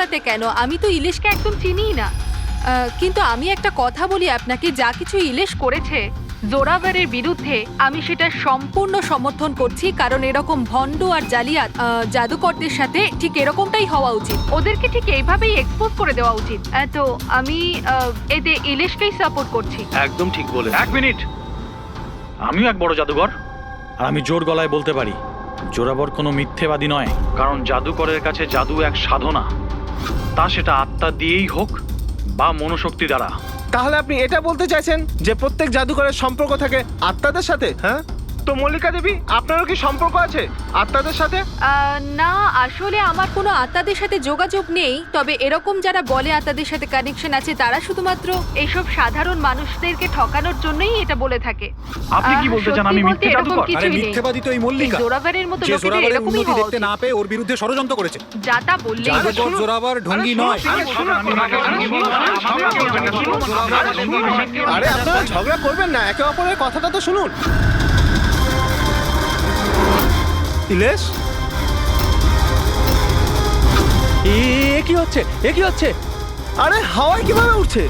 আত্মাতে কেন? আমি তো ইলিশকে একদম চিনিই না। কিন্তু আমি একটা কথা বলি আপনাকে, যা কিছু ইলিশ করেছে জোরাভারের বিরুদ্ধে, আমি সেটা সম্পূর্ণ সমর্থন করছি। কারণ এরকম ভণ্ড আর জালিয়াত জাদুকরদের সাথে ঠিক এরকমটাই হওয়া উচিত। ওদেরকে ঠিক এইভাবেই এক্সপোজ করে দেওয়া উচিত। তো আমি এতে ইলিশকেই সাপোর্ট করছি। একদম ঠিক বলে। এক মিনিট, আমিও এক বড় জাদুকর, আর আমি জোর গলায় বলতে পারি জোরাবর কোনো মিথ্যেবাদী নয়। কারণ জাদুকরের কাছে জাদু এক সাধনা, তা সেটা আত্মা দিয়েই হোক বা মনোশক্তি দ্বারা। তাহলে আপনি এটা বলতে চাইছেন যে প্রত্যেক জাদুকরের সম্পর্ক থাকে আত্মাদের সাথে? হ্যাঁ, তো মল্লিকা দেবী, আপনারও কি সম্পর্ক আছে আত্মাদের সাথে? না, আসলে আমার কোনো আত্মাদের সাথে যোগাযোগ নেই। তবে এরকম যারা বলে আত্মাদের সাথে কানেকশন আছে, তারা শুধুমাত্র এইসব সাধারণ মানুষদেরকে ঠকানোর জন্যই এটা বলে থাকে। আপনি কি বলতে চান আমি মিথ্যে জাদুকর? আরে মিথ্যেবাদী তো এই মল্লিকা, জোরাভারের মতো যে লোকেদের জোরাবারের এরকমই উন্নতি হওয়া দেখতে উচিত। না পেয়ে ওর বিরুদ্ধে ষড়যন্ত্র করেছে। যা তা বললেই জাদুকর জোরাবার ঢঙ্গি নয়। আরে আপনারা ঝগড়া করবেন না, একে অপরের কথাটা তো শুনুন। ইলেশ, কি হচ্ছে? কি হচ্ছে? আরে হাওয়ায় কিভাবে উঠছে?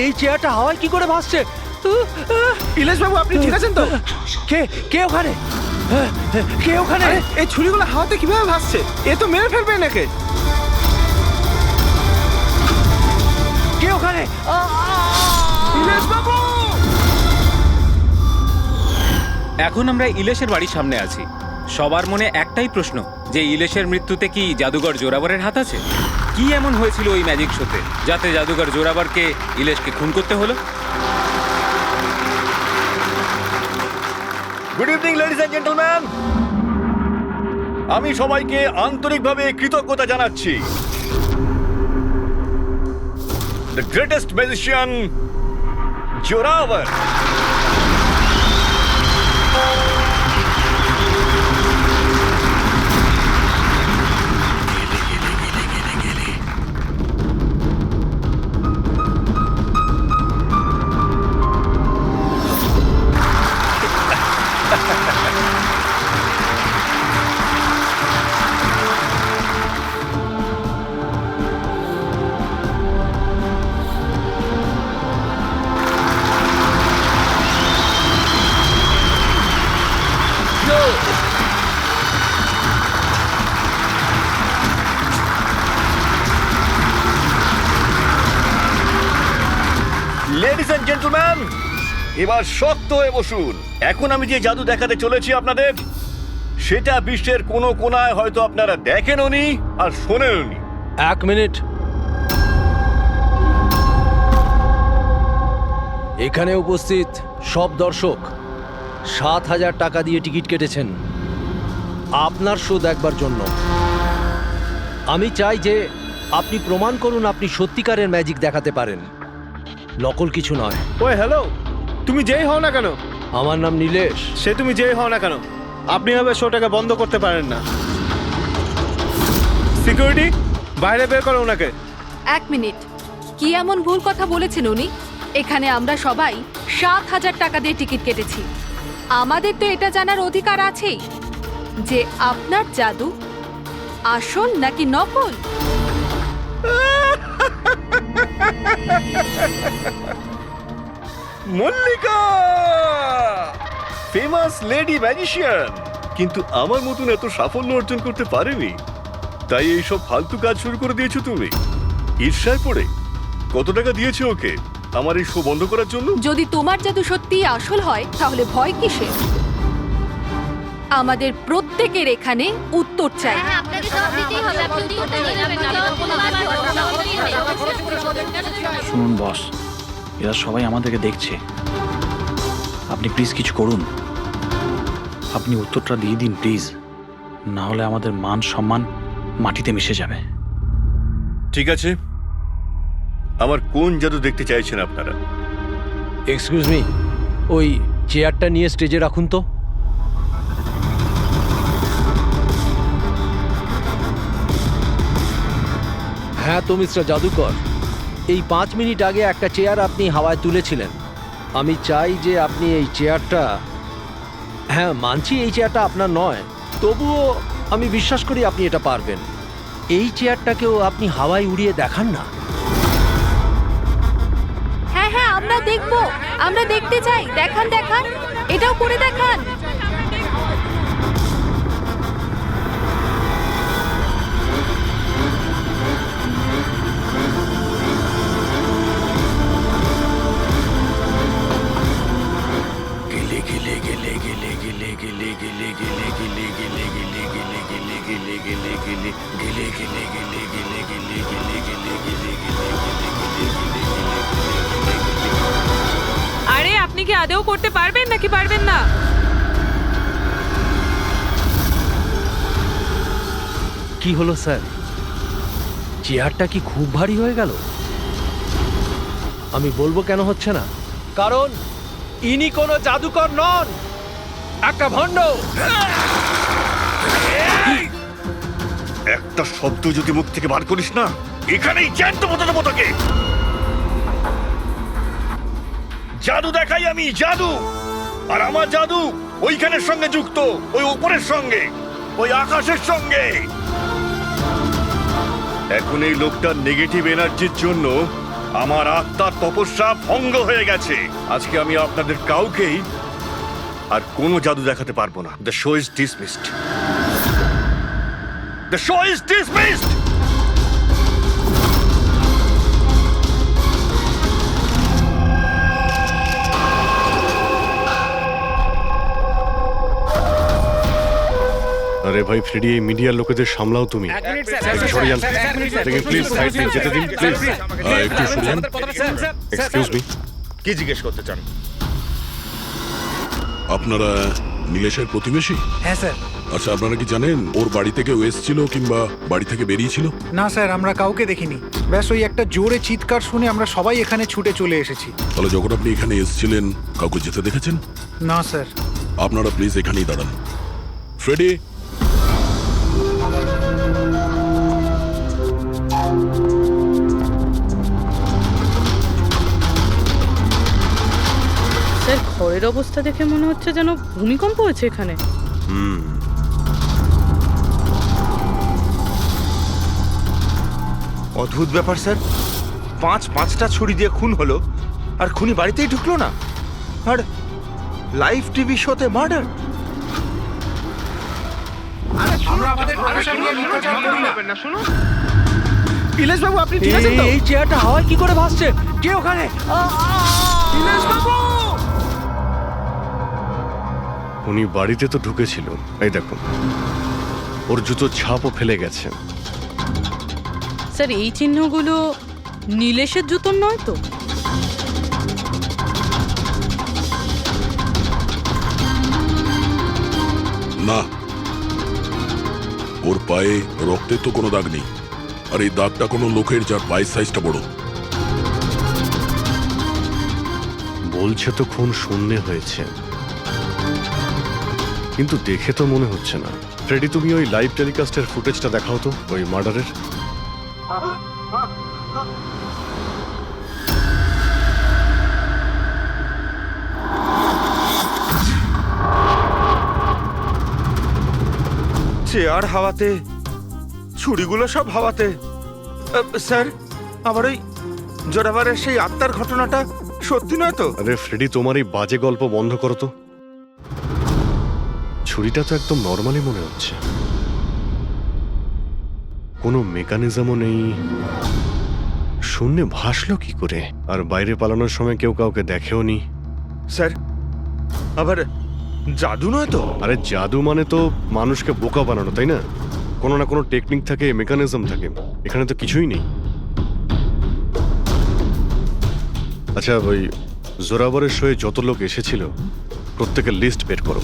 এই চেয়ারটা হাওয়ায় কি করে ভাসছে? ইলেশ বাবু, আপনি ঠিক আছেন তো? কে ওখানে? কে ওখানে? আরে এই ছুরিগুলো হাওয়াতে কিভাবে ভাসছে? এ তো মেরে ফেলবে নাকি? কে ওখানে? ইলেশ বাবু! এখন আমরা ইলেশের বাড়ির সামনে আছি। সবার মনে একটাই প্রশ্ন, যে ইলেশের মৃত্যুতে কি জাদুকর জোরাবারের হাত আছে? কি এমন হয়েছিল ওই ম্যাজিক শোতে যাতে জাদুকর জোরাবারকে ইলেশকে খুন করতে হলো? Good evening ladies and gentleman, আমি সবাইকে আন্তরিকভাবে কৃতজ্ঞতা জানাচ্ছি। The greatest magician Zorawar ladies and gentleman, এবার শক্ত হয়ে বসুন। এখন আমি যে জাদু দেখাতে চলেছি আপনাদের, সেটা বিশ্বের কোনো কোনায় হয়তো আপনারা দেখেনওনি আর শোনেনওনি। এক মিনিট। এখানে উপস্থিত সব দর্শক ৭,০০০ টাকা দিয়ে টিকিট কেটেছেন আপনার শো দেখবার জন্য। আমি চাই যে আপনি প্রমাণ করুন আপনি সত্যিকারের ম্যাজিক দেখাতে পারেন, নকল কিছু নয়। ওই হ্যালো, তুমি যেই হও না কেন, আমার নাম নীলেশ। সে তুমি যেই হও না কেন, আপনি হবে শোটাকে বন্ধ করতে পারেন না। সিকিউরিটি, বাইরে বের করো ওনাকে। এক মিনিট, কি এমন ভুল কথা বলেছেন উনি? এখানে আমরা সবাই ৭,০০০ টাকা দিয়ে টিকিট কেটেছি। আমাদের তো এটা জানার অধিকার আছেই যে আপনার জাদু আসল নাকি নকল। মল্লিকা, ফেমাস লেডি ম্যাজিশিয়ান, কিন্তু আমার মতন এত সাফল্য অর্জন করতে পারেনি, তাই এইসব ফালতু কাজ শুরু করে দিয়েছো তুমি। ঈর্ষায় পড়ে কত টাকা দিয়েছো ওকে আমার এই শো বন্ধ করার জন্য? যদি তোমার জাদু সত্যিই আসল হয়, তাহলে ভয় কিসের? আমাদের প্রত্যেকের এখানে উত্তর চাই। শুনুন বস, এরা সবাই আমাদেরকে দেখছে। আপনি প্লিজ কিছু করুন, আপনি উত্তরটা দিয়ে দিন প্লিজ, না হলে আমাদের মান সম্মান মাটিতে মিশে যাবে। ঠিক আছে, আমার কোন জাদু দেখতে চাইছেন আপনারা? এক্সকিউজ মি, ওই চেয়ারটা নিয়ে স্টেজে রাখুন তো। হ্যাঁ তো মিস্টার জাদুকর, এই ৫ মিনিট আগে একটা চেয়ার আপনি হাওয়ায় তুলেছিলেন। আমি চাই যে আপনি এই চেয়ারটা, হ্যাঁ মানছি এই চেয়ারটা আপনার নয়, তবুও আমি বিশ্বাস করি আপনি এটা পারবেন। এই চেয়ারটাকেও আপনি হাওয়ায় উড়িয়ে দেখান না। হ্যাঁ হ্যাঁ, আমরা দেখব, আমরা দেখতে চাই। দেখান দেখান, এটাও করে দেখান। আরে আপনি কি আদৌ করতে পারবেন নাকি পারবেন না? কি হলো স্যার, চেয়ারটা কি খুব ভারী হয়ে গেল? আমি বলবো কেন হচ্ছে না, কারণ ইনি কোনো জাদুকর নন, একটা ভণ্ড। একটা শব্দ যদি মুখ থেকে বার করিস না, এখানেই জ্যান্ত মতো দেবো তোকে। জাদু দেখাই আমি, জাদু। আর আমার জাদু ওইখানের সঙ্গে যুক্ত, ওই উপরের সঙ্গে, ওই আকাশের সঙ্গে। এখন এই লোকটার নেগেটিভ এনার্জির জন্য আমার আত্মার তপস্যা ভঙ্গ হয়ে গেছে। আজকে আমি আপনাদের কাউকেই আর কোনো জাদু দেখাতে পারবো না। The show is dismissed. The show is dismissed. আরে ভাই ফ্রেডি, এই মিডিয়ার লোকেদের সামলাও তুমি। সরে যান প্লিজ, সাইড দিন, যেতে দিন প্লিজ। একটু সরে যান। এক্সকিউজ মি, কি জিজ্ঞেস করতে চান? আপনারা নীলেশের প্রতিবেশী? হ্যাঁ স্যার। আচ্ছা, আপনারা কি জানেন ওর বাড়ি থেকে ও এসেছিল কিংবা বাড়ি থেকে বেরিয়েছিল? না স্যার, আমরা কাউকে দেখিনি। ব্যাস ওই একটা জোরে চিৎকার শুনে আমরা সবাই এখানে ছুটে চলে এসেছি। তাহলে যখন আপনি এখানে এসেছিলেন কাউকে যেতে দেখেছেন? না স্যার। আপনারা প্লিজ এখানেই দাঁড়ান। ফ্রেডি, স্যার, ঘরের অবস্থা দেখে মনে হচ্ছে যেন ভূমিকম্প হয়েছে এখানে। অদ্ভুত ব্যাপার স্যার, পাঁচটা ছুরি দিয়ে খুন হলো আর খুনি বাড়িতেই ঢুকলো না, আর লাইভ টিভি শোতে মার্ডার। ইলেশ বাবু, আপনি ঠিক আছেন তো? এই চেয়ারটা হাওয়ায় কি করে ভাসছে? কে ওখানে? উনি বাড়িতে তো ঢুকেছিল, এই দেখুন ওর জুতোর ছাপও ফেলে গেছে। স্যার, এই চিহ্নগুলো নীলেশের জুতোর নয় তো? না, ওর পায়ে রক্তের তো কোনো দাগ নেই। আর এই দাগটা কোনো লোকের যার পায়ের সাইজটা বড়। বলছে তো খুন শূন্যে হয়েছে, কিন্তু দেখে তো মনে হচ্ছে না। ফ্রেডি, তুমি ওই লাইভ টেলিকাস্টের ফুটেজটা দেখাও তো, ওই মার্ডারের। চেয়ার হাওয়াতে, ছুরিগুলো সব হাওয়াতে। স্যার, আবার ওই জোরাবারের সেই আত্মার ঘটনাটা সত্যি নয় তো? আরে ফ্রেডি, তোমার এই বাজে গল্প বন্ধ করো তো। ছুরিটা তো একদম নর্মালি মনে হচ্ছে, কোনো মেকানিজমও নেই। শূন্যে ভাসলো কি করে? আর বাইরে পালানোর সময় কেউ কাউকে দেখেও নি। স্যার, আবার জাদু নয় তো? আরে জাদু মানে তো মানুষকে বোকা বানানো, তাই না? কোনো না কোনো টেকনিক থাকে, মেকানিজম থাকে। এখানে তো কিছুই নেই। আচ্ছা, ওই জোরাবরের শোয়ে যত লোক এসেছিল প্রত্যেকের লিস্ট বের করো।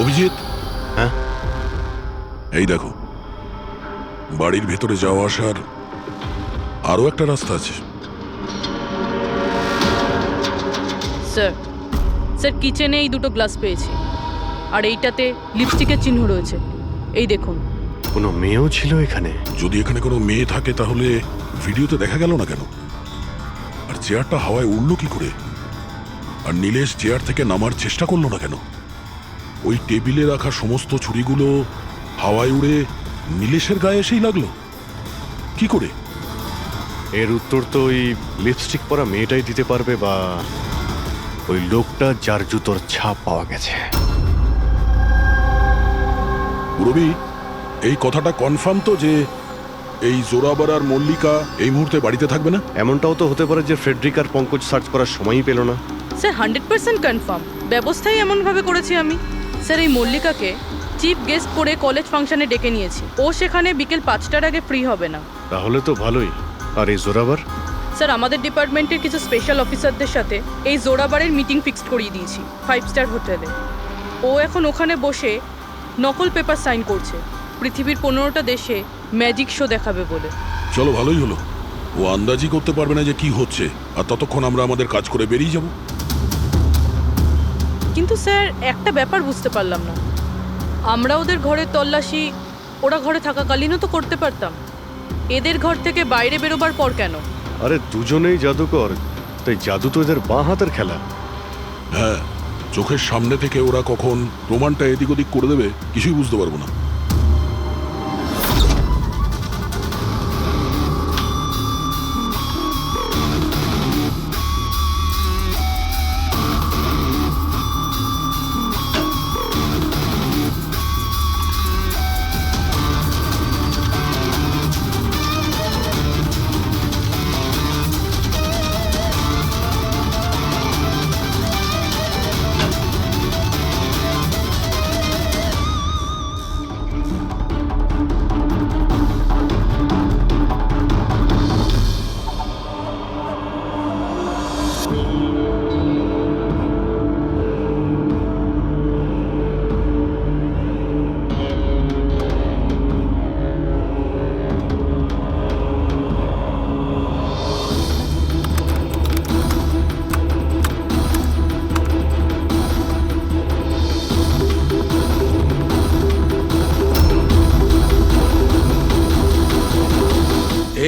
অভিজিৎ, হ্যাঁ? এই দেখো, বাড়ির ভেতরে যাওয়া আসার আরো একটা রাস্তা আছে। স্যার, স্যার, কিচেনে এই দুটো গ্লাস পেয়েছি, আর এইটাতে লিপস্টিকের চিহ্ন রয়েছে। এই দেখুন। কোনো মেয়েও ছিল এখানে? যদি এখানে কোনো মেয়ে থাকে তাহলে ভিডিওতে দেখা গেল না কেন? আর চেয়ারটা হাওয়ায় উড়লো কি করে? আর নীলেশ চেয়ার থেকে নামার চেষ্টা করলো না কেন? ওই টেবিলে রাখা সমস্ত ছুরিগুলো হাওয়ায় উড়ে নীলেশের গায়ে এসেই লাগলো কি করে? এর উত্তর তো ওই লিপস্টিক পরা মেয়েটাই দিতে পারবে, বা ওই লোকটা যার জুতোর ছাপ পাওয়া গেছে। রবি, এই কথাটা কনফার্ম তো যে এই জোরাবার আর মল্লিকা এই মুহূর্তে বাড়িতে থাকবে না? এমনটাও তো হতে পারে যে ফ্রেডরিক আর পঙ্কজ সার্চ করার সময়ই পেল না। Sir 100% confirm. ব্যবস্থাই এমনভাবে করেছি আমি। স্যার এই মল্লিকাকে চিফ গেস্ট করে কলেজ ফাংশনে ডেকে নিয়েছি। ও সেখানে বিকেল 5টার আগে ফ্রি হবে না। তাহলে তো ভালোই। আর এই জোরাবার? স্যার আমাদের ডিপার্টমেন্টের কিছু স্পেশাল অফিসারদের সাথে এই জোরাবারের মিটিং ফিক্সড করিয়ে দিয়েছি 5 স্টার হোটেলে। ও এখন ওখানে বসে নকল পেপার সাইন করছে পৃথিবীর 15টা দেশে ম্যাজিক শো দেখাবে বলে। চলো, ভালোই হলো। ও আন্দাজি করতে পারবে না যে কি হচ্ছে, আর ততক্ষণ আমরা আমাদের কাজ করে বেরিয়ে যাব। কিন্তু স্যার একটা ব্যাপার বুঝতে পারলাম না, আমরা ওদের ঘরের তল্লাশি ওরা ঘরে থাকাকালীনও তো করতে পারতাম। এদের ঘর থেকে বাইরে বেরোবার পর কেন? আরে দুজনেই জাদুকর, তাই জাদু তো এদের বাঁ হাতের খেলা। হ্যাঁ, চোখের সামনে থেকে ওরা কখন প্রমাণটা এদিক ওদিক করে দেবে কিছুই বুঝতে পারবো না।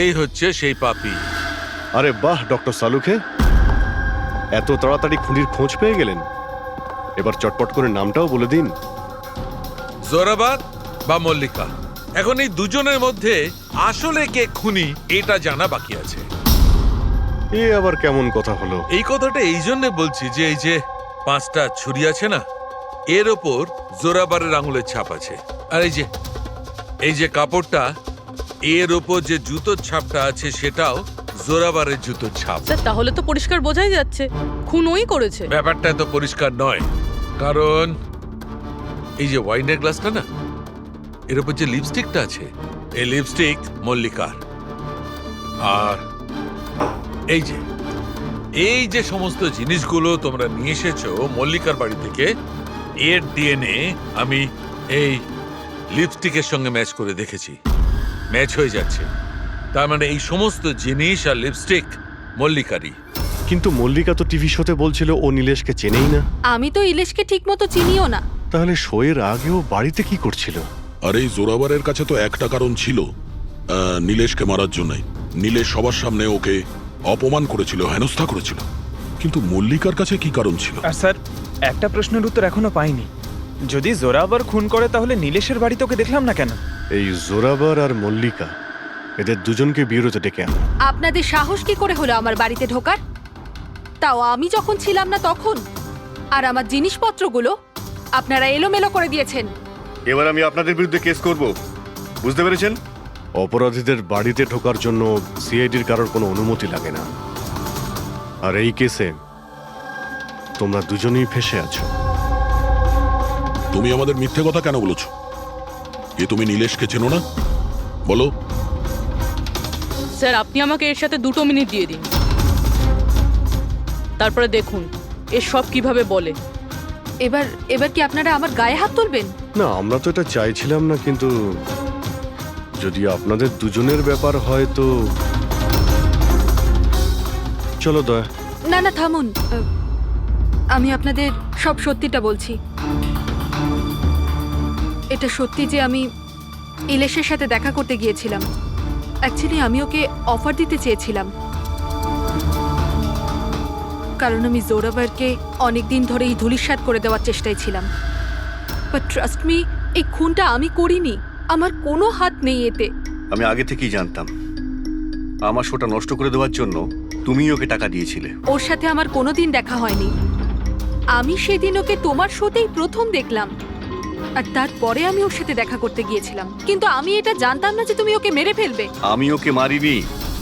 এই হচ্ছে সেই পাপি। আরে বাহ ডক্টর সালুখে, এত তাড়াতাড়ি খুনির খোঁজ পেয়ে গেলেন। এবার চটপট করে নামটাও বলে দিন। জোরাবার বা মল্লিকা, এখন এই দুজনের মধ্যে আসলে কে খুনি এটা জানা বাকি আছে। এ আবার কেমন কথা হলো? এই কথাটা এই জন্য বলছি যে এই যে 5টা ছুরি আছে না, এর ওপর জোরাবারের আঙুলের ছাপ আছে। আর এই যে কাপড়টা, এর ওপর যে জুতোর ছাপটা আছে সেটাও জোরাবারের জুতোর ছাপ। স্যার তাহলে তো পরিষ্কার বোঝাই যাচ্ছে খুন ওই করেছে। ব্যাপারটা তো পরিষ্কার নয়, কারণ এই যে ওয়াইনের গ্লাসটা না, এর উপর যে লিপস্টিকটা আছে, এই লিপস্টিক মল্লিকার। আর এই যে সমস্ত জিনিসগুলো তোমরা নিয়ে এসেছো মল্লিকার বাড়ি থেকে, এর ডিএনএ আমি এই লিপস্টিকের সঙ্গে ম্যাচ করে দেখেছি, ম্যাচ হয়ে যাচ্ছে। তার মানে এই সমস্ত জিনিস আর লিপস্টিক মল্লিকারই। কিন্তু মল্লিকা তো টিভি শোতে বলছিল ও নীলেশকে চেনেই না। আমি তো ইলিশকে ঠিক মতো চিনিও না। তাহলে শোয়ের আগেও বাড়িতে কি করছিল? আর এই জোরাবারের কাছে তো একটা কারণ ছিল, নীলেশকে মারার জন্যই। নীলেশ সবার সামনে ওকে অপমান করেছিল, হেনস্থা করেছিল। কিন্তু মল্লিকার কাছে কি কারণ ছিল? আর স্যার, একটা প্রশ্নের উত্তর এখনো পাইনি। যদি জোরাবার খুন করে তাহলে নীলেশের বাড়ি তোকে দেখলাম না কেন? এই জোরাবার আর মল্লিকা, এদের দুজনকে বিরোধে ডেকে আনো। আপনাদের সাহস কি করে হলো আমার বাড়িতে ঢোকার? তাও আমি যখন ছিলাম না তখন। আর আমার জিনিসপত্রগুলো আপনারা এলোমেলো করে দিয়েছেন। এবার আমি আপনাদের বিরুদ্ধে কেস করব, বুঝতে পেরেছেন? অপরাধীদের বাড়িতে ঢোকার জন্য সিআইডির কারোর কোনো অনুমতি লাগে না। আর এই কেসে তোমরা দুজনেই ফেঁসে আছো। তুমি আমাদের মিথ্যে কথা কেন বলেছো? এ তুমি নীলেশকে চেনো না? বলো। স্যার আপনি আমাকে এর সাথে 2 মিনিট দিয়ে দিন, তারপরে দেখুন এর সব কিভাবে বলে। এবার কি আপনারা আমার গায়ে হাত তুলবেন? না, আমরা তো এটা চাইছিলাম না, কিন্তু যদি আপনাদের দুজনের ব্যাপার হয় তো চলো দয়া। না থামুন, আমি আপনাদের সব সত্যিটা বলছি। এটা সত্যি যে আমি ইলেশের সাথে দেখা করতে গিয়েছিলাম। অ্যাকচুয়ালি আমি ওকে অফার দিতে চেয়েছিলাম, কারণ আমি জোরাভারকে অনেকদিন ধরে এই ধূলিসাৎ করে দেওয়ার চেষ্টায় ছিলাম। বাট ট্রাস্ট মি, এই খুনটা আমি করিনি, আমার কোনো হাত নেই এতে। আমি আগে থেকেই জানতাম আমার শোটা নষ্ট করে দেওয়ার জন্য তুমিই ওকে টাকা দিয়েছিলে। ওর সাথে আমার কোনোদিন দেখা হয়নি। আমি সেদিন ওকে তোমার শোতেই প্রথম দেখলাম, আর তারপরে আমি ওর সাথে দেখা করতে গিয়েছিলাম। কিন্তু আমি এটা জানতাম না যে তুমি ওকে মেরে ফেলবে। আমি ওকে মারিনি।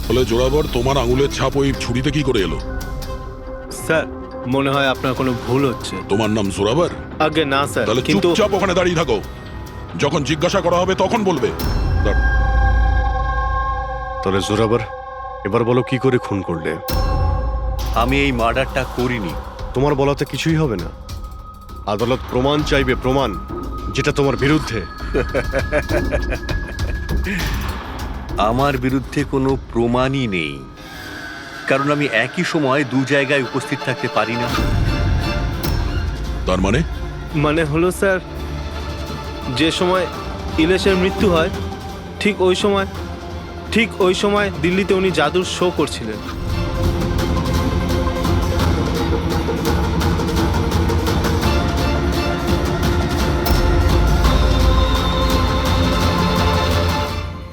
বলে জোরাবর তোমার আঙুলের ছাপ ওই ছুরিতে কি করে এলো? স্যার, মনে হয় আপনার কোনো ভুল হচ্ছে। তোমার নাম জোরাবর? আগে না স্যার, তাহলে কিন্তু চুপচাপ ওখানে দাঁড়িয়ে থাকো, যখন জিজ্ঞাসা করা হবে তখন বলবে। তাহলে জোরাবর, এবার বলো কি করে খুন করলে? আমি এই মার্ডারটা করিনি। তোমার বলাতে কিছুই হবে না, আদালত প্রমাণ চাইবে, প্রমাণ যেটা তোমার বিরুদ্ধে। আমার বিরুদ্ধে কোনো প্রমাণই নেই, কারণ আমি একই সময় দু জায়গায় উপস্থিত থাকতে পারি না। তার মানে হলো স্যার, যে সময় ইলেশের মৃত্যু হয় ঠিক ওই সময় দিল্লিতে উনি জাদুর শো করছিলেন।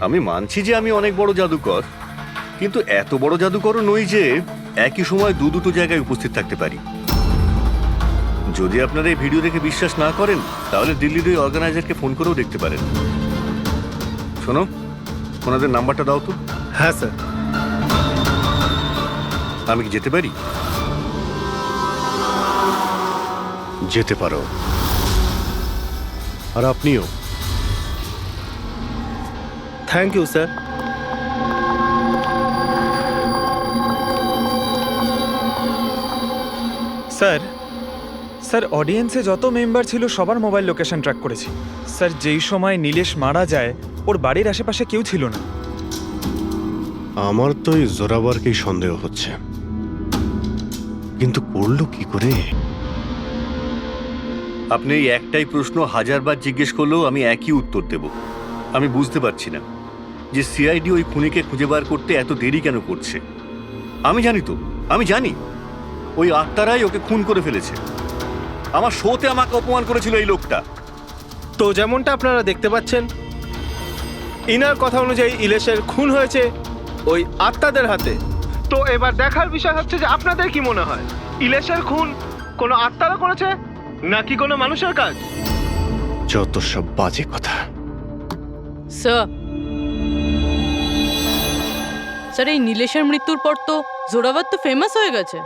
আমি মানছি যে আমি অনেক বড় জাদুকর, কিন্তু এত বড় জাদুকরও নই যে একই সময় দুটো জায়গায় উপস্থিত থাকতে পারি। যদি আপনারা এই ভিডিও দেখে বিশ্বাস না করেন, তাহলে দিল্লির ওই অর্গানাইজারকে ফোন করেও দেখতে পারেন। শোনো, ওনাদের নাম্বারটা দাও তো। হ্যাঁ স্যার। আমি কি যেতে পারি? যেতে পারো, আর আপনিও। Thank you sir. স্যার অডিয়েন্সে যত মেম্বার ছিল সবার মোবাইল লোকেশন ট্র্যাক করেছি। স্যার, যেই সময় নীলেশ মারা যায় ওর বাড়ির আশেপাশে কেউ ছিল না। আমার তো এই জোরাবরকেই সন্দেহ হচ্ছে, কিন্তু করলো কি করে? আপনি এই একটাই প্রশ্ন হাজারবার জিজ্ঞেস করলেও আমি একই উত্তর দেব। আমি বুঝতে পারছি না যে সিআইডি ওই খুনিকে খুঁজে বার করতে এত দেরি কেন করছে। আমি জানি ওই আত্মারাই ওকে খুন করে ফেলেছে। আমার শোতে আমাকে অপমান করেছিল এই লোকটা। তো যেমনটা আপনারা দেখতে পাচ্ছেন, ইনার কথা অনুযায়ী ইলেশের খুন হয়েছে ওই আত্মাদের হাতে। তো এবার দেখার বিষয় হচ্ছে যে আপনাদের কি মনে হয়, ইলেশের খুন কোনো আত্মারা করেছে নাকি কোনো মানুষের কাজ? যত সব বাজে কথা। স্যার, এই নীলেশের মৃত্যুর পর তো জোরাভার তো ফেমাস হয়ে গেছে।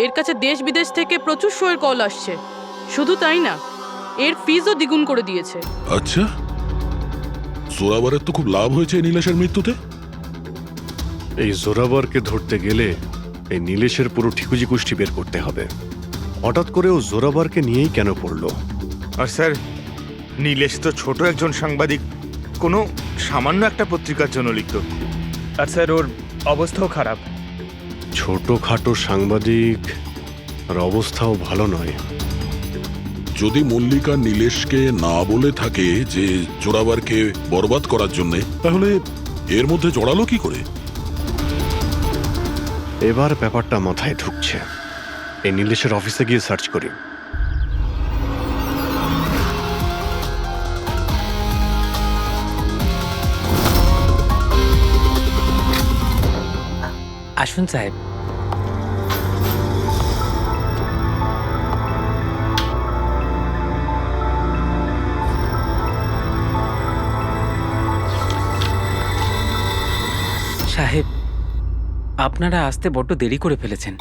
এর কাছে দেশ বিদেশ থেকে প্রচুর শোয়ের কল আসছে। শুধু তাই না, এর ফিজও দ্বিগুণ করে দিয়েছে। আচ্ছা, জোরাবরের তো খুব লাভ হয়েছে এই নীলেশের মৃত্যুতে। এই জোরাবরকে ধরতে গেলে এই নীলেশের পুরো ঠিকুজি কুষ্টি বের করতে হবে। হঠাৎ করে ও জোরাবরকে নিয়েই কেন পড়লো? আর স্যার, নীলেশ তো ছোট একজন সাংবাদিক, কোনো সামান্য একটা পত্রিকার জন্য লিখত। আর স্যার, ওর অবস্থাও খারাপ। ছোটখাটো সাংবাদিক, আর অবস্থাও ভালো নয়। যদি মল্লিকা নীলেশকে না বলে থাকে যে জোরাবরকে বরবাদ করার জন্য, তাহলে এর মধ্যে জড়ালো কি করে? এবার ব্যাপারটা মাথায় ঢুকছে। এই নীলেশের অফিসে গিয়ে সার্চ করি। আসুন সাহেব। সাহেব, আপনারা আসতে বড্ড দেরি করে ফেলেছেন।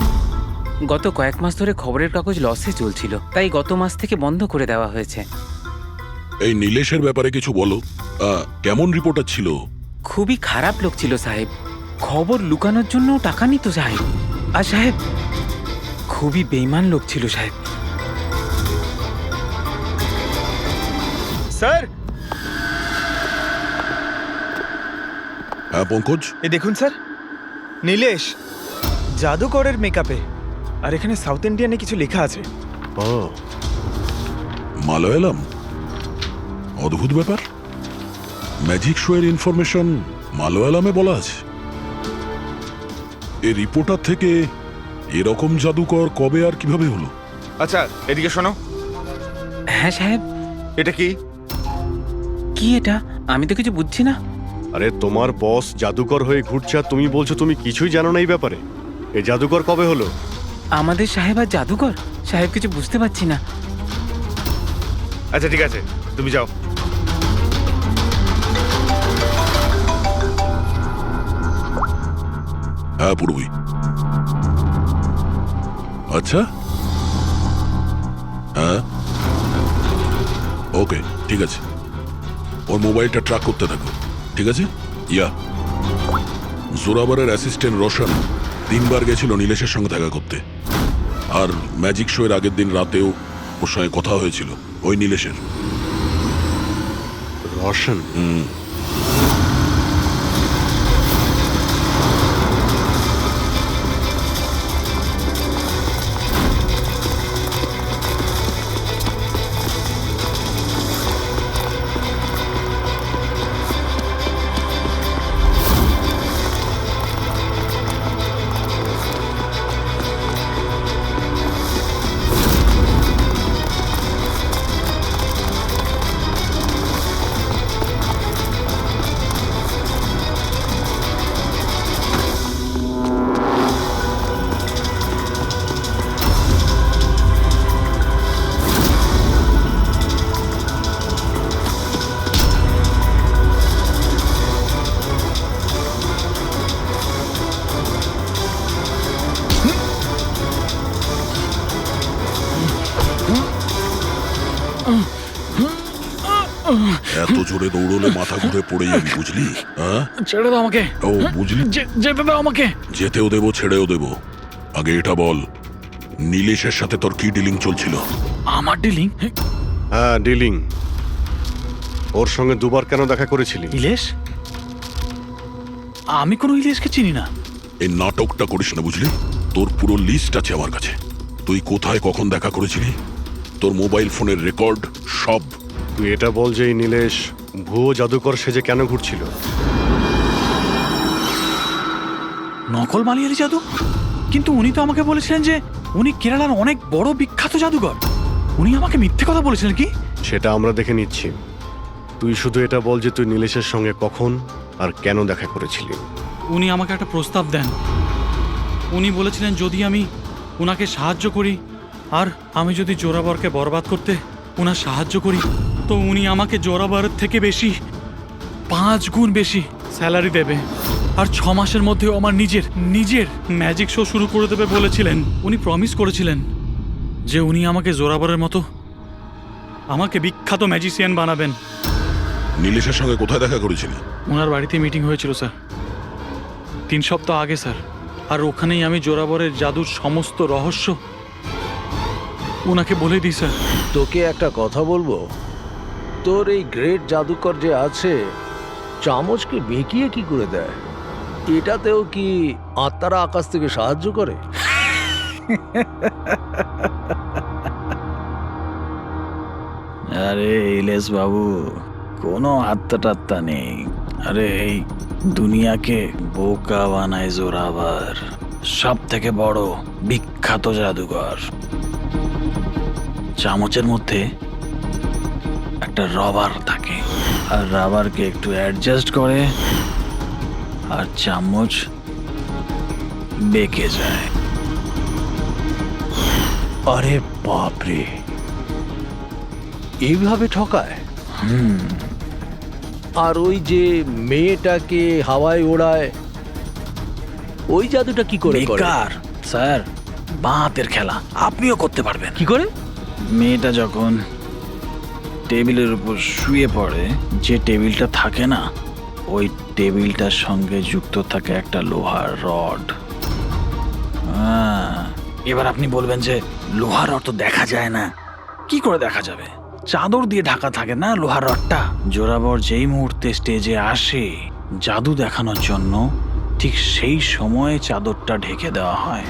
গত কয়েক মাস ধরে খবরের কাগজ লসে চলছিল, তাই গত মাস থেকে বন্ধ করে দেওয়া হয়েছে। এই নীলেশের ব্যাপারে কিছু বলো। কেমন রিপোর্টার ছিল? খুবই খারাপ লোক ছিল সাহেব। খবর লুকানোর জন্য টাকা নিত সাহেব। আর সাহেব, খুবই বেইমান লোক ছিল সাহেব। স্যার, হ্যাঁ পঙ্কজ, এই দেখুন স্যার, নীলেশ জাদুকরের মেকআপে, আর এখানে সাউথ ইন্ডিয়ানে কিছু লেখা আছে। ও, মালয়ালাম। অদ্ভুত ব্যাপার। ম্যাজিক শো এর ইনফরমেশন মালয়ালামে বলা আছে। এই রিপোর্টার থেকে এরকম জাদুকর কবে আর কিভাবে হলো? আচ্ছা এদিকে শোনো। হ্যাঁ সাহেব। এটা কি? কি এটা? আমি তো কিছু বুঝছি না। আরে তোমার বস জাদুকর হয়ে ঘুরছে আর তুমি বলছো তুমি কিছুই জানো না এই ব্যাপারে। এই জাদুকর কবে হলো? আমাদের সাহেব আর জাদুকর? সাহেব কিছু বুঝতে পারছি না। আচ্ছা ঠিক আছে, তুমি যাও। হ্যাঁ পূর্বই। আচ্ছা হ্যাঁ ওকে ঠিক আছে, ওর মোবাইলটা ট্র্যাক করতে থাকো। ঠিক আছে। ইয়া জোরাবারের অ্যাসিস্ট্যান্ট রোশন 3 বার গেছিল নীলেশের সঙ্গে দেখা করতে, আর ম্যাজিক শো এর আগের দিন রাতেও ওর সঙ্গে কথা হয়েছিল ওই নীলেশের। রোশন? এত জোরে দৌড়লে মাথা ঘুরে পড়ে যাবি, বুঝলি? হ্যাঁ ছেড়ে দাও আমাকে। ও বুঝলি, যেতে দাও আমাকে। যেতেও দেবো ছেড়েও দেবো। আগে এটা বল, নীলেশের সাথে তোর কি ডিলিং চলছিল? আমার ডিলিং? হ্যাঁ ডিলিং। ওর সঙ্গে 2 বার কেন দেখা করেছিলি? ইলেশ? আমি কোনো ইলেশকে চিনি না। এই নাটকটা করিস না, বুঝলি? তোর পুরো লিস্ট আছে আমার কাছে। তুই কোথায় কখন দেখা করেছিলি, তোর মোবাইল ফোনের রেকর্ড সব। তুই এটা বল যে এই নীলেশ ভুয়ো জাদুকর সেজে কেন ঘুরছিল? নকল মালিয়ালি জাদু? কিন্তু উনি তো আমাকে বলেছিলেন যে উনি কেরালার অনেক বড় বিখ্যাত জাদুকর। উনি আমাকে মিথ্যে কথা বলেছিলেন কি? সেটা আমরা দেখে নিচ্ছি। তুই শুধু এটা বল যে তুই নীলেশের সঙ্গে কখন আর কেন দেখা করেছিলি। উনি আমাকে একটা প্রস্তাব দেন। উনি বলেছিলেন যদি আমি ওনাকে সাহায্য করি আর আমি যদি জোরাবরকে বরবাদ করতে ওনার সাহায্য করি, তো উনি আমাকে জোরাবরের থেকে বেশি 5 গুণ বেশি স্যালারি দেবে, আর 6 মাসের মধ্যে আমার নিজের ম্যাজিক শো শুরু করে দেবে বলেছিলেন। উনি প্রমিস করেছিলেন যে উনি আমাকে জোরাবরের মতো আমাকে বিখ্যাত ম্যাজিশিয়ান বানাবেন। নীলেশের সঙ্গে কোথায় দেখা করেছিলি? ওনার বাড়িতে মিটিং হয়েছিল স্যার, 3 সপ্তাহ আগে স্যার। আর ওখানেই আমি জোরাবরের জাদুর সমস্ত রহস্য ওনাকে বলে দিই স্যার। তোকে একটা কথা বলবো, তোর এই গ্রেট জাদুকর যে আছে চামচকে বেঁকিয়ে কি করে দেয়? এটাতেও কি আত্মারা আকাশ থেকে সাহায্য করে? আরে ইলেশ বাবু, কোনো আত্মা টাত্তা নেই। আরে এই দুনিয়াকে বোকা বানায় জোরাবার, সব থেকে বড় বিখ্যাত জাদুকর। চামচের মধ্যে একটা রবার থাকে, আর রাবারকে একটু অ্যাডজাস্ট করে আর চামচ বেঁকে যায়। আরে বাপরে, এইভাবে ঠকায়? আর ওই যে মেয়েটাকে হাওয়ায় ওড়ায়, ওই জাদুটা কি করে করে? বেকার স্যার, বাঁ হাতের খেলা। আপনিও করতে পারবেন। কি করে? মেয়েটা যখন টেবিলের উপর শুয়ে পড়ে, যে টেবিলটা থাকে না, ওই টেবিলটার সঙ্গে যুক্ত থাকে একটা লোহার রড। এবার আপনি বলবেন যে লোহার রড তো দেখা যায় না। কি করে দেখা যাবে? চাদর দিয়ে ঢাকা থাকে না লোহার রডটা। জোরাবর যেই মুহূর্তে স্টেজে আসে জাদু দেখানোর জন্য, ঠিক সেই সময়ে চাদরটা ঢেকে দেওয়া হয়।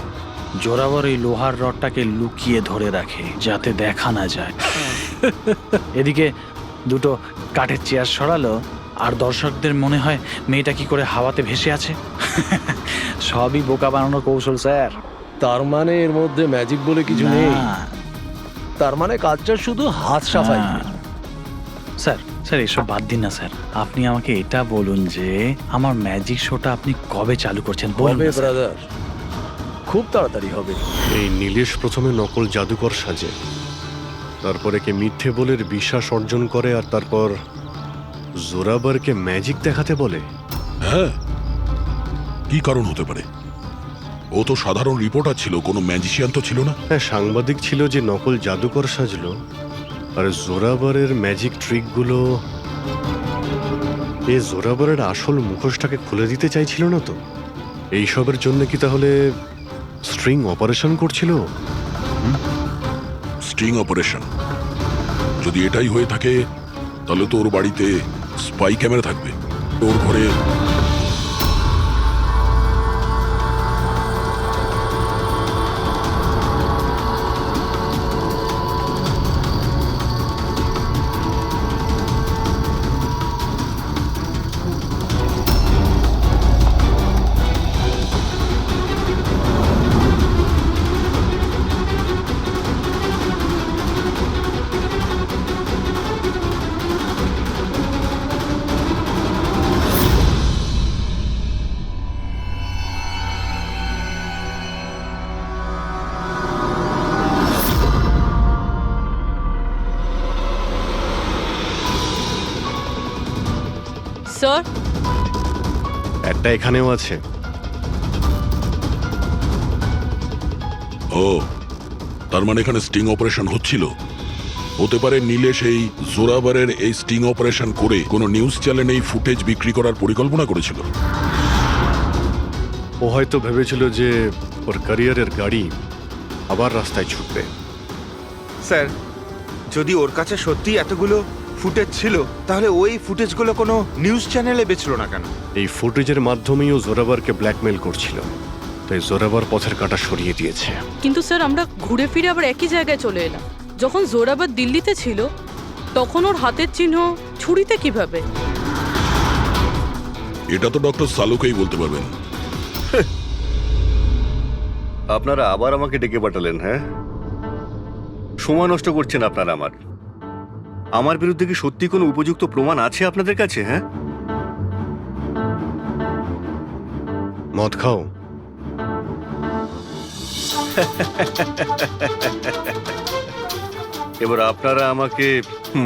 জোরাবর এই লোহার রডটাকে লুকিয়ে ধরে রাখে যাতে দেখা না যায়। এদিকে 2টো কাঠের চেয়ার সরালো, আর দর্শকদের মনে হয় মেয়েটা কি করে হাওয়াতে ভেসে আছে। সবই বোকা বানানোর কৌশল স্যার। তার মানে এর মধ্যে ম্যাজিক বলে কিছু নেই। না। তার মানে কাজটা শুধু হাত সাফাই। স্যার স্যার এসব বাদ দিন না স্যার, আপনি আমাকে এটা বলুন যে আমার ম্যাজিক শোটা আপনি কবে চালু করছেন বলুন হবে না, স্যার। ব্রাদার, খুব তাড়াতাড়ি হবে। এই নীলেশ প্রথমে নকল জাদুকর সাজে, তারপরে কে মিথ্যে বলের বিশ্বাস অর্জন করে, আর তারপর জোরাবারকে ম্যাজিক দেখাতে বলে। হ্যাঁ, কি কারণ হতে পারে? ও তো সাধারণ রিপোর্টার ছিল, কোনো ম্যাজিশিয়ান তো ছিল না। হ্যাঁ, সাংবাদিক ছিল যে নকল জাদুকর সাজলো, আর জোরাবারের ম্যাজিক ট্রিকগুলো এ জোরাবারের আসল মুখোশটাকে খুলে দিতে চাইছিল না তো? এইসবের জন্য কি তাহলে স্ট্রিং অপারেশন করছিল? স্ট্রিং অপারেশন যদি এটাই হয়ে থাকে, তাহলে তো ওর বাড়িতে স্পাই ক্যামেরা থাকবে, ওর ঘরে। স্যার, একটা এখানেও আছে। ও, তার মানে এখানে স্টিং অপারেশন হচ্ছিল। হতে পারে নীলেশ এই জোরাবারের এই স্টিং অপারেশন করে কোনো নিউজ চ্যানেলে এই ফুটেজ বিক্রি করার পরিকল্পনা করেছিল। ও হয়তো ভেবেছিল যে ওর ক্যারিয়ারের গাড়ি আবার রাস্তায় ছুটবে। স্যার, যদি ওর কাছে সত্যি এতগুলো ফুটেজ ছিল, তাহলে ওই ফুটেজগুলো কোনো নিউজ চ্যানেলে বেচলো না কেন? এই ফুটেজের মাধ্যমেই ও জোরাবারকে ব্ল্যাকমেল করছিল, তাই জোরাবার পথের কাঁটা সরিয়ে দিয়েছে। কিন্তু স্যার আমরা ঘুরে ফিরে আবার একই জায়গায় চলে এলাম। যখন জোরাবার দিল্লিতে ছিল তখন ওর হাতের চিহ্ন ছুরিতে কিভাবে? এটা তো ডক্টর সালুকেই বলতে পারবেন। আপনারা আবার আমাকে ডেকে পাঠালেন? হ্যাঁ, সময় নষ্ট করছেন আপনারা। আমার বিরুদ্ধে কি সত্যি কোনো উপযুক্ত প্রমাণ আছে আপনাদের কাছে? হ্যাঁ, মদ খাও। এবার আপনারা আমাকে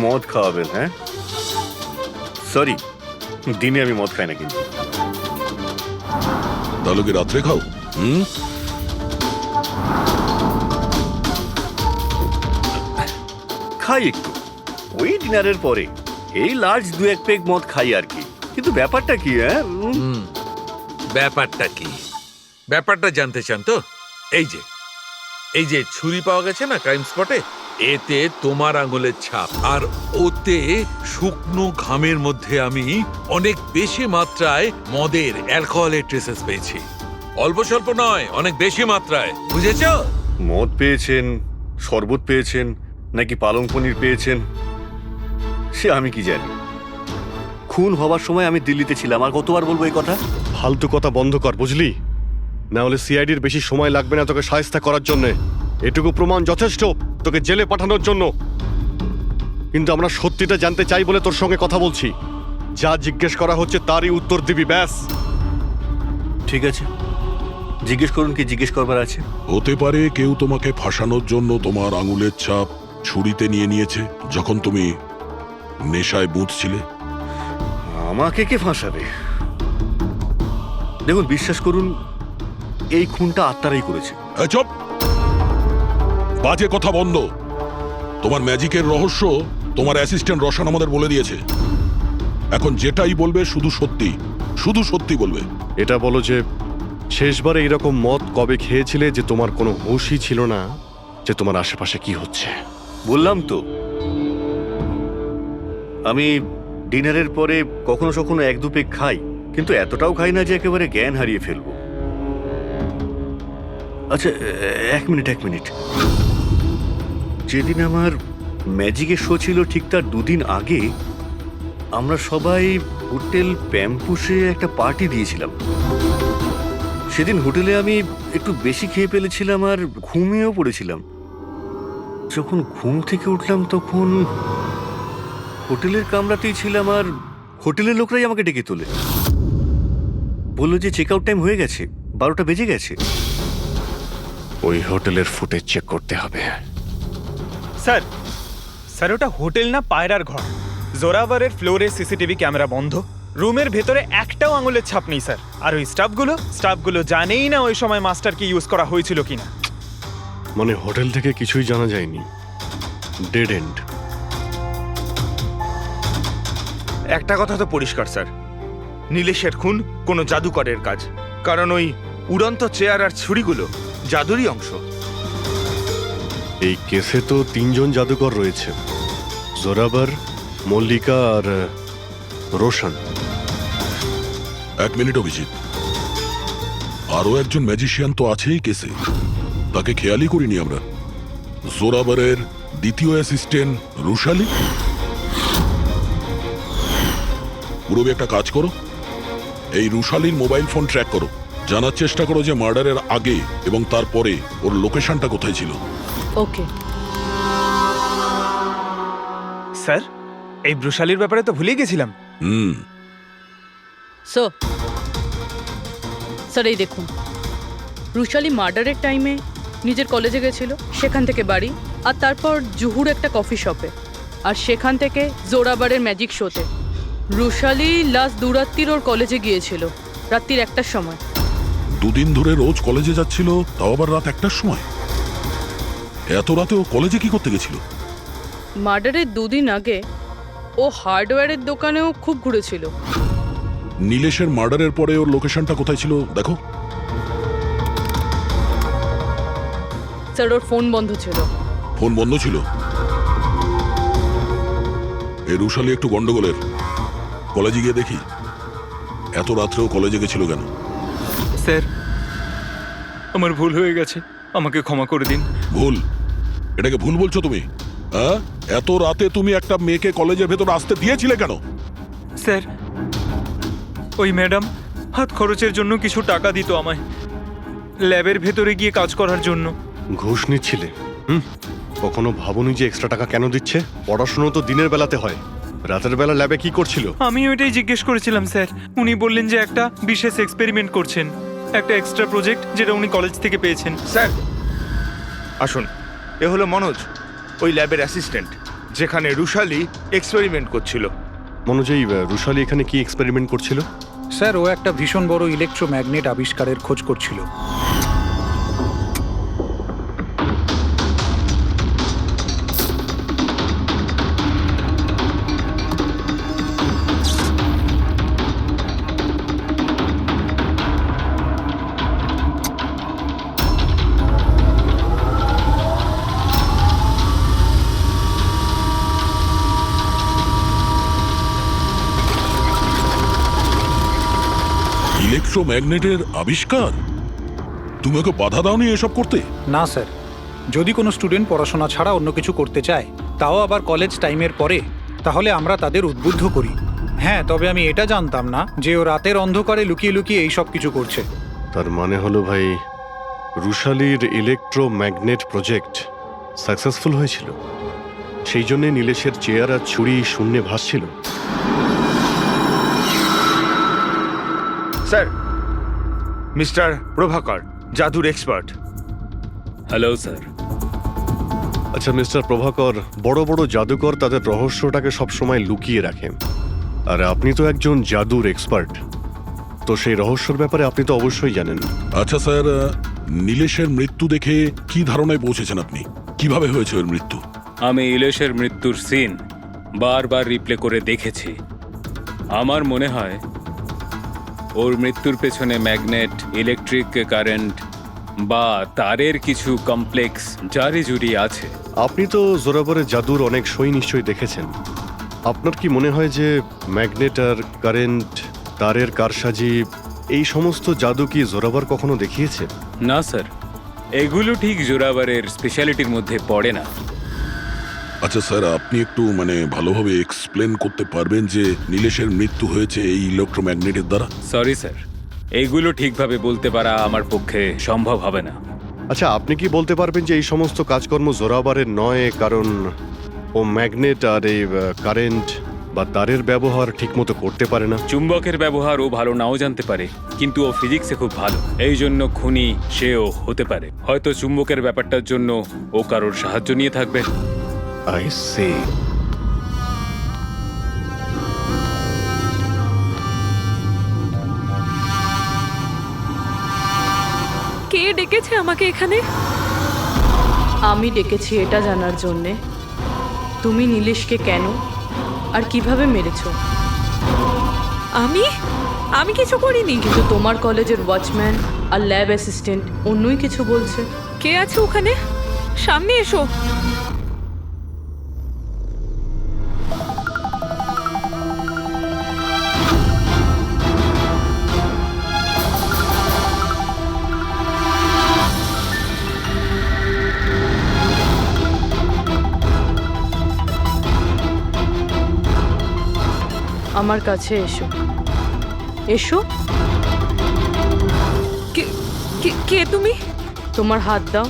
মদ খাওয়াবেন? হ্যাঁ, সরি, দিনে আমি মদ খাই না। কিন্তু তাহলে কি রাত্রে খাও? খাই একটু, ওই ডিনারের পরে এই লার্জ 2-1 পেগ মদ খাই আর কি। কিন্তু ব্যাপারটা কি? হ্যাঁ, ব্যাপারটা কি? ব্যাপারটা জানতে চান তো? এই যে ছুরি পাওয়া গেছে না ক্রাইম স্পটে, এতে তোমার আঙুলের ছাপ, আর ওতে শুকনো ঘামের মধ্যে আমি অনেক বেশি মাত্রায় মদের, অ্যালকোহলের ট্রেসেস পেয়েছি। অল্প স্বল্প নয়, অনেক বেশি মাত্রায়, বুঝেছো? মদ পেয়েছেন, শরবত পেয়েছেন, নাকি পালং পনির পেয়েছেন সে আমি কি জানি। খুন হবার সময় আমি দিল্লিতে ছিলাম। আর কতবার বলবো এই কথা? ফালতু কথা বন্ধ কর, বুঝলি? না হলে সিআইডির বেশি সময় লাগবে না তোকে শায়েস্তা করার জন্য। এটুকু প্রমাণ যথেষ্ট তোকে জেলে পাঠানোর জন্য। কিন্তু আমরা সত্যিটা জানতে চাই বলে তোর সঙ্গে কথা বলছি। যা জিজ্ঞেস করা হচ্ছে তারই উত্তর দিবি, ব্যাস। ঠিক আছে, জিজ্ঞেস করুন, কি জিজ্ঞেস করবার আছে। হতে পারে কেউ তোমাকে ফাঁসানোর জন্য তোমার আঙুলের ছাপ ছুরিতে নিয়ে নিয়েছে যখন তুমি নেশায় বুঝছিলে। আমাকে কে ফাঁসাবে? দেখুন, বিশ্বাস করুন, এই খুনটা আত্মারাই করেছে। চুপ, বাজে কথা বন্ধ। তোমার ম্যাজিকের রহস্য তোমার অ্যাসিস্ট্যান্ট রশন আমাদের বলে দিয়েছে। এখন যেটাই বলবে শুধু সত্যি বলবে। এটা বলো যে শেষবার এইরকম মদ কবে খেয়েছিলে যে তোমার কোনো হুঁশই ছিল না যে তোমার আশেপাশে কি হচ্ছে? বললাম তো, আমি ডিনারের পরে কখনো কখনো 1-2 পেগ খাই, কিন্তু এতটাও খাই না যে একেবারে জ্ঞান হারিয়ে ফেলবো। আচ্ছা, এক মিনিট। যেদিন আমার ম্যাজিকের শো ছিল ঠিক তার 2 দিন আগে আমরা সবাই হোটেল প্যাম্পুসে একটা পার্টি দিয়েছিলাম। সেদিন হোটেলে আমি একটু বেশি খেয়ে ফেলেছিলাম আর ঘুমিয়েও পড়েছিলাম। যখন ঘুম থেকে উঠলাম তখন হোটেলের কামরাতেই ছিলাম আর হোটেলের লোকরাই আমাকে ডেকে তোলে। বললো যে চেক আউট টাইম হয়ে গেছে, 12টা বেজে গেছে। ওই হোটেলের ফুটেজ চেক করতে হবে। স্যার স্যার ওটা হোটেল না পায়রার ঘর। জোরাভারের ফ্লোরে সিসিটিভি ক্যামেরা বন্ধ, রুমের ভেতরে একটাও আঙুলের ছাপ নেই স্যার। আর ওই স্টাফগুলো জানেই না ওই সময় মাস্টারকে ইউজ করা হয়েছিল কিনা। মানে হোটেল থেকে কিছুই জানা যায়নি, ডেড এন্ড। একটা কথা তো পরিষ্কার স্যার, নীলেশের খুন কোনো জাদুকরের কাজ, কারণ ওই উড়ন্ত চেয়ার আর ছুরিগুলো জাদুরই অংশ। এই কেসে তো 3 জন জাদুকর রয়েছে, জোরাবার, মল্লিকা আর রোশন। 1 মিনিট অভিজিৎ, আরো একজন ম্যাজিশিয়ান তো আছেই কেসে, তাকে খেয়ালই করিনি আমরা। জোরাবারের দ্বিতীয় অ্যাসিস্ট্যান্ট রুশালি। পুরবি একটা কাজ করো, এই রুশালির মোবাইল ফোন ট্র্যাক করো, জানার চেষ্টা করো যে মার্ডারের আগে এবং তারপরে ওর লোকেশনটা কোথায় ছিল। ওকে স্যার এই ব্রুশালির ব্যাপারে তো ভুলেই গেছিলাম। স্যার এই দেখুন, রুশালি মার্ডারের টাইমে নিজের কলেজে গেছিল, সেখান থেকে বাড়ি, আর তারপর জুহুর একটা কফি শপে, আর সেখান থেকে জোরাবারের ম্যাজিক শোতে। রুশালি লাস্ট 2 রাত্রির ওর কলেজে গিয়েছিল, রাত্রির 1টার সময়। 2 দিন ধরে রোজ কলেজে যাচ্ছিল, তাও আবার রাত 1টার সময়। এত রাতে ও কলেজে কি করতে গেছিল? মার্ডারের 2 দিন আগে ও হার্ডওয়্যারের দোকানেও খুব ঘুরেছিল। নীলেশের মার্ডারের পরে ওর লোকেশনটা কোথায় ছিল দেখো। স্যার ওর ফোন বন্ধ ছিল। ফোন বন্ধ ছিল? এই রুশালি একটু গন্ডগোলের, কলেজে গিয়ে দেখি। এত রাত্রেও কলেজে গেছিল কেন? স্যার আমার ভুল হয়ে গেছে, আমাকে ক্ষমা করে দিন। ভুল? এটাকে ভুল বলছো তুমি? হ্যাঁ, এত রাতে তুমি একটা মেয়েকে কলেজের ভেতর আসতে দিয়েছিলে কেন? স্যার ওই ম্যাডাম হাত খরচের জন্য কিছু টাকা দিত আমায়, ল্যাবের ভেতরে গিয়ে কাজ করার জন্য। ঘুষ নিচ্ছিলে? কখনো ভাবনি যে এক্সট্রা টাকা কেন দিচ্ছে? পড়াশুনো তো দিনের বেলাতে হয়, রাতের বেলা ল্যাবে কি করছিল? আমি ওইটাই জিজ্ঞেস করেছিলাম স্যার। উনি বললেন যে একটা বিশেষ এক্সপেরিমেন্ট করছেন, একটা এক্সট্রা প্রজেক্ট যেটা উনি কলেজ থেকে পেয়েছেন। স্যার আসুন, এ হলো মনোজ, ওই ল্যাবের অ্যাসিস্ট্যান্ট, যেখানে রুশালি এক্সপেরিমেন্ট করছিল। মনোজ, এই রুশালি এখানে কি এক্সপেরিমেন্ট করছিল? স্যার ও একটা ভীষণ বড় ইলেকট্রোম্যাগনেট আবিষ্কারের খোঁজ করছিল। ইলেকট্রোম্যাগনেটের আবিষ্কার? তুমি ওকে বাধা দাওনি এসব করতে? না স্যার, যদি কোনো স্টুডেন্ট পড়াশোনা ছাড়া অন্য কিছু করতে চায়, তাও আবার কলেজ টাইমের পরে, তাহলে আমরা তাদের উদ্বুদ্ধ করি। হ্যাঁ, তবে আমি এটা জানতাম না যে ও রাতের অন্ধকারে লুকিয়ে লুকিয়ে এই সব কিছু করছে। তার মানে হলো ভাই, রুশালির ইলেকট্রোম্যাগনেট প্রজেক্ট সাকসেসফুল হয়েছিল, সেই জন্যে নীলেশের চেয়ার আর ছুরি শূন্যে ভাসছিল। স্যার, মিস্টার প্রভাকর, জাদুর এক্সপার্ট। Hello sir. আচ্ছা মিস্টার প্রভাকর, বড় বড় জাদুকর তাদের রহস্যটাকে সবসময় লুকিয়ে রাখেন, আর আপনি তো একজন জাদুর এক্সপার্ট, তো সেই রহস্যর ব্যাপারে আপনি তো অবশ্যই জানেন। আচ্ছা স্যার, নীলেশের মৃত্যু দেখে কি ধারণায় পৌঁছেছেন আপনি? কিভাবে হয়েছে ওর মৃত্যু? আমি ইলেশের মৃত্যুর সিন বারবার রিপ্লে করে দেখেছি। আমার মনে হয় ওর মৃত্যুর পেছনে ম্যাগনেট, ইলেকট্রিক কারেন্ট বা তারের কিছু কমপ্লেক্স জারি জুরি আছে। আপনি তো জোরাবরের জাদুর অনেক সই নিশ্চয়ই দেখেছেন। আপনার কি মনে হয় যে ম্যাগনেট আর কারেন্ট, তারের কারসাজি, এই সমস্ত জাদু কি জোরাবর কখনো দেখিয়েছে? না স্যার, এগুলো ঠিক জোরাবারের স্পেশালিটির মধ্যে পড়ে না। আচ্ছা স্যার, আপনি একটু ভালোভাবে এক্সপ্লেন করতে পারবেন যে নীলেশের মৃত্যু হয়েছে এই ইলেকট্রোম্যাগনেটের দ্বারা? সরি স্যার, এইগুলো ঠিকভাবে বলতে পারা আমার পক্ষে সম্ভব হবে না। আচ্ছা, আপনি কি বলতে পারবেন যে এই সমস্ত কাজকর্ম জোরাবারের নয়, কারণ ও ম্যাগনেট আর এই কারেন্ট বা তারের ব্যবহার ঠিকমতো করতে পারে না? চুম্বকের ব্যবহার ও ভালো নাও জানতে পারে, কিন্তু ও ফিজিক্সে খুব ভালো, এই জন্য খুনি সেও হতে পারে। হয়তো চুম্বকের ব্যাপারটার জন্য ও কারোর সাহায্য নিয়ে থাকবে। I C. কে ডেকেছে আমাকে এখানে? আমি ডেকেছি এটা জানার জন্যে তুমি নীলেশকে কেন আর কিভাবে মেরেছো। আমি কিছু করিনি। কিন্তু তোমার কলেজের ওয়াচম্যান আর ল্যাব অ্যাসিস্ট্যান্ট অন্যই কিছু বলছে। কে আছে ওখানে? সামনে এসো। আমার কাছে এসো। এসো। কে তুমি? তোমার হাত দাও।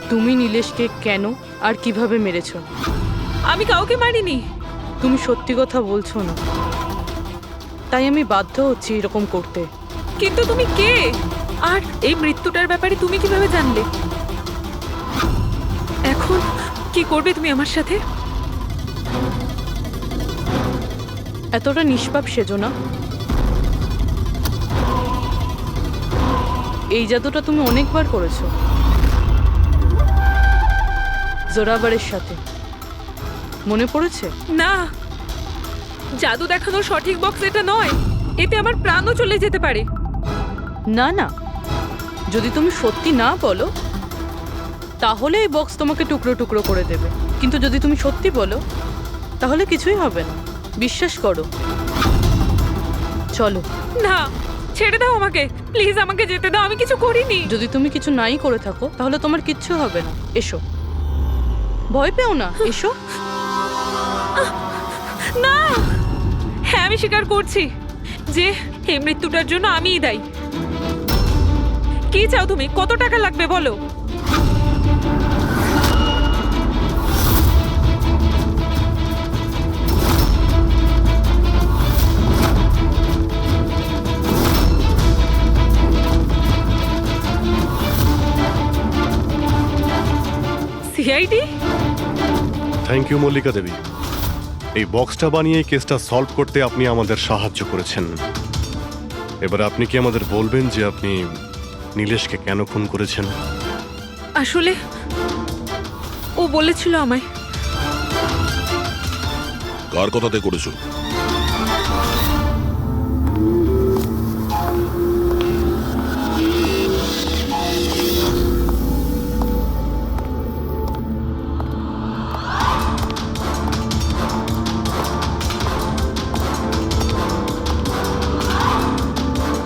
তুমি নীলেশকে কেন আর কিভাবে মেরেছো? আমি কাউকে মারিনি। তুমি সত্যি কথা বলছো না, তাই আমি বাধ্য হচ্ছি এরকম করতে। কিন্তু তুমি কে? আর এই মৃত্যুটার ব্যাপারে তুমি কিভাবে জানলে? এখন কি করবে তুমি আমার সাথে? এতটা নিষ্পাপ সেজো না। এই জাদুটা তুমি অনেকবার করেছো জোরাবারের সাথে, মনে পড়েছে? না, জাদু দেখানোর সঠিক বক্স এটা নয়। এতে আমার প্রাণও চলে যেতে পারে। না না, যদি তুমি সত্যি না বলো তাহলে এই বক্স তোমাকে টুকরো টুকরো করে দেবে, কিন্তু যদি তুমি সত্যি বলো তাহলে কিছুই হবে না। বিশ্বাস করো। চলো। না, ছেড়ে দাও আমাকে, প্লিজ আমাকে যেতে দাও। আমি কিছু করিনি। যদি তুমি কিছু নাই করে থাকো তাহলে তোমার কিচ্ছু হবে না। এসো, ভয় পেও না, এসো। না, হ্যাঁ আমি স্বীকার করছি যে এই মৃত্যুটার জন্য আমিই দায়ী। কি চাও তুমি? কত টাকা লাগবে বলো? সিআইডি? থ্যাংক ইউ মল্লিকা দেবী। এই বক্সটা বানিয়ে কেসটা সলভ করতে আপনি আমাদের সাহায্য করেছেন। এবার আপনি কি আমাদের বলবেন যে আপনি নীলেশকে কেন খুন করেছেন? আসলে ও বলেছিল আমায়। কার কথাতে করেছো?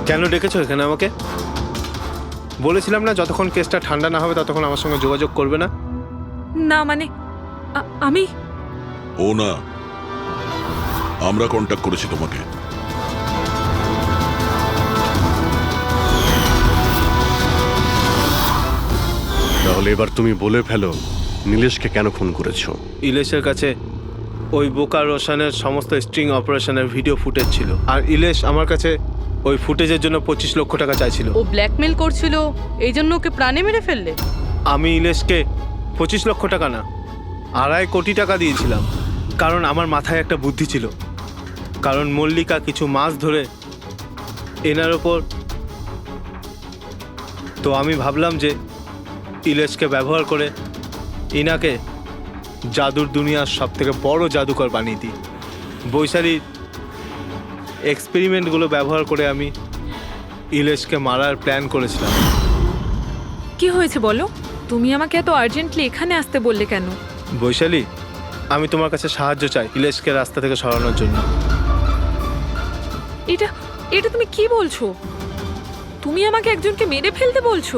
কেন ডেকেছো এখানে আমাকে? বলেছিলাম না যতক্ষণ কেসটা ঠান্ডা না হবে ততক্ষণ আমার সঙ্গে যোগাযোগ করবে না। না মানে আমি ও না, আমরা কন্ট্যাক্ট করেছি তোমাকে। তাহলে এবার তুমি বলে ফেলো নীলেশকে কেন খুন করেছো? ইলেশের কাছে ওই বোকা রোশনের সমস্ত স্ট্রিং অপারেশনের ভিডিও ফুটেজ ছিল, আর ইলেশ আমার কাছে ওই ফুটেজের জন্য 25 লক্ষ টাকা চাইছিল। ও ব্ল্যাকমেল করছিল, এই জন্য ওকে প্রাণে মেরে ফেললে? আমি ইলেশকে 25 লক্ষ টাকা না, 2.5 কোটি টাকা দিয়েছিলাম, কারণ আমার মাথায় একটা বুদ্ধি ছিল। কারণ মল্লিকা কিছু মাস ধরে এনার ওপর, তো আমি ভাবলাম যে ইলেশকে ব্যবহার করে ইনাকে জাদুর দুনিয়ার সব থেকে বড় জাদুকর বানিয়ে দিই। বৈশালীর এক্সপেরিমেন্টগুলো ব্যবহার করে আমি ইলেশকে মারার প্ল্যান করেছিলাম। কি হয়েছে বলো? তুমি আমাকে এত আর্জেন্টলি এখানে আসতে বললে কেন? বৈশালী, আমি তোমার কাছে সাহায্য চাই ইলেশকে রাস্তা থেকে সরানোর জন্য। এটা তুমি কি বলছো? তুমি আমাকে একজনকে মেরে ফেলতে বলছো?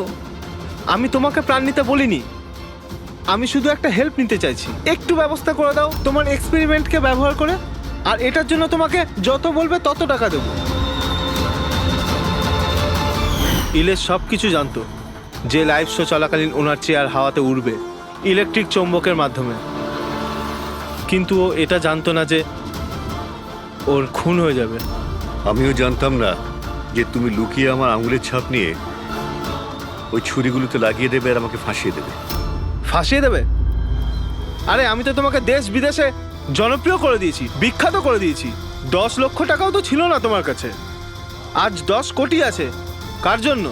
আমি তোমাকে প্রাণ নিতে বলিনি, আমি শুধু একটা হেল্প নিতে চাইছি। একটু ব্যবস্থা করে দাও তোমার এক্সপেরিমেন্টকে ব্যবহার করে, আর এটার জন্য তোমাকে যত বলবে তত টাকা দেবো। ইলেশ সব কিছু জানতো যে লাইভ শো চলাকালীন ওনার চেয়ার হাওয়াতে উড়বে ইলেকট্রিক চৌম্বকের মাধ্যমে, কিন্তু ও এটা জানতো না যে ওর খুন হয়ে যাবে। আমিও জানতাম না যে তুমি লুকিয়ে আমার আঙুলের ছাপ নিয়ে ওই ছুরিগুলোতে লাগিয়ে দেবে আর আমাকে ফাঁসিয়ে দেবে। ফাঁসিয়ে দেবে? আরে আমি তো তোমাকে দেশ বিদেশে জনপ্রিয় করে দিয়েছি, বিখ্যাত করে দিয়েছি। 10 লক্ষ টাকাও তো ছিল না তোমার কাছে, আজ 10 কোটি আছে। কার জন্য?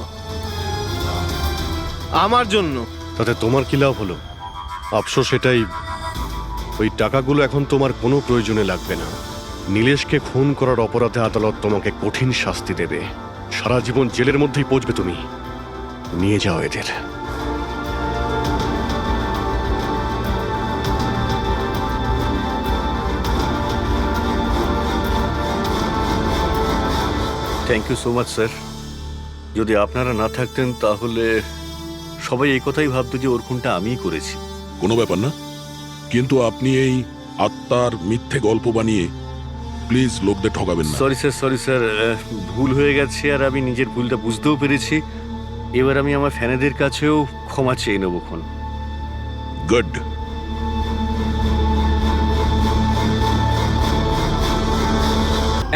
আমার জন্য। তাতে তোমার কি লাভ হলো? আফসোস এটাই, ওই টাকাগুলো এখন তোমার কোনো প্রয়োজনে লাগবে না। নীলেশকে খুন করার অপরাধে আদালত তোমাকে কঠিন শাস্তি দেবে, সারা জীবন জেলের মধ্যেই পচবে তুমি। নিয়ে যাও এদের। Thank you so much sir. যদি আপনারা না থাকতেন তাহলে সবাই এই কথাই ভাবতো যে ওর খুনটা আমিই করেছি। কোনো ব্যাপার না, কিন্তু আপনি এই আত্মার মিথ্যে গল্প বানিয়ে প্লিজ লোকদের ঠকাবেন না। সরি স্যার, ভুল হয়ে গেছে আর আমি নিজের ভুলটা বুঝতেও পেরেছি। এবার আমি আমার ফ্যানেদের কাছেও ক্ষমা চেয়ে নেবো। খন গুড।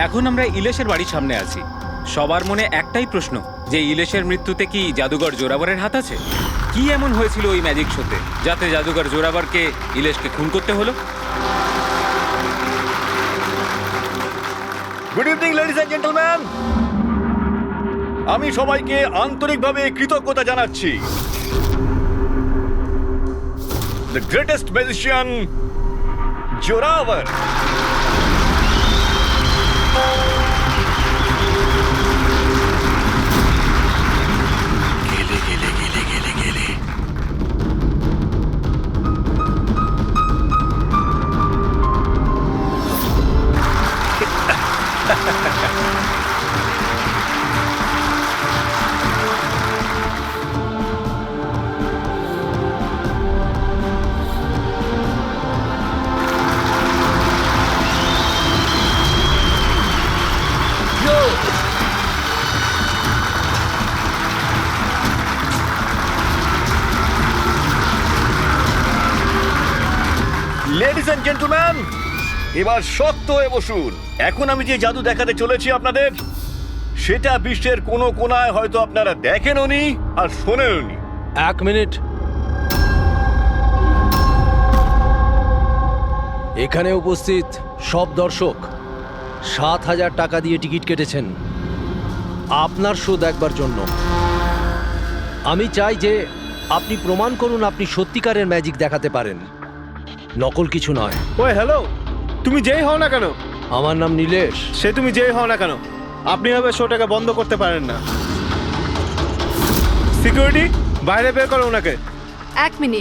এখন আমরা ইলেশের বাড়ির সামনে আছি। সবার মনে একটাই প্রশ্ন, যে ইলেশের মৃত্যুতে কি জাদুঘর জোরাবরের হাত আছে? কি এমন হয়েছিল ওই ম্যাজিক শোতে যাতে জাদুঘর জোরাবরকে ইলেশকে খুন করতে হলো? Good evening ladies and gentleman, আমি সবাইকে আন্তরিকভাবে কৃতজ্ঞতা জানাচ্ছি। The greatest magician Zorawar ladies and gentleman, এবার শক্ত হয়ে বসুন। এখন আমি যে জাদু দেখাতে চলেছি আপনাদের, সেটা বিশ্বের কোনো কোনায় হয়তো আপনারা দেখেনওনি আর শোনেনওনি। 1 মিনিট। এখানে উপস্থিত সব দর্শক 7,000 টাকা দিয়ে টিকিট কেটেছেন আপনার শো দেখবার জন্য। আমি চাই যে আপনি প্রমাণ করুন আপনি সত্যিকারের ম্যাজিক দেখাতে পারেন, নকল কিছু নয়। ওই হ্যালো, তুমি যেই হও না কেন, আমার নাম নীলেশ। সে তুমি যেই হও না কেন, আপনি হবে শোটাকে বন্ধ করতে পারেন না। সিকিউরিটি, বাইরে বের করো ওনাকে। 1 মিনিট।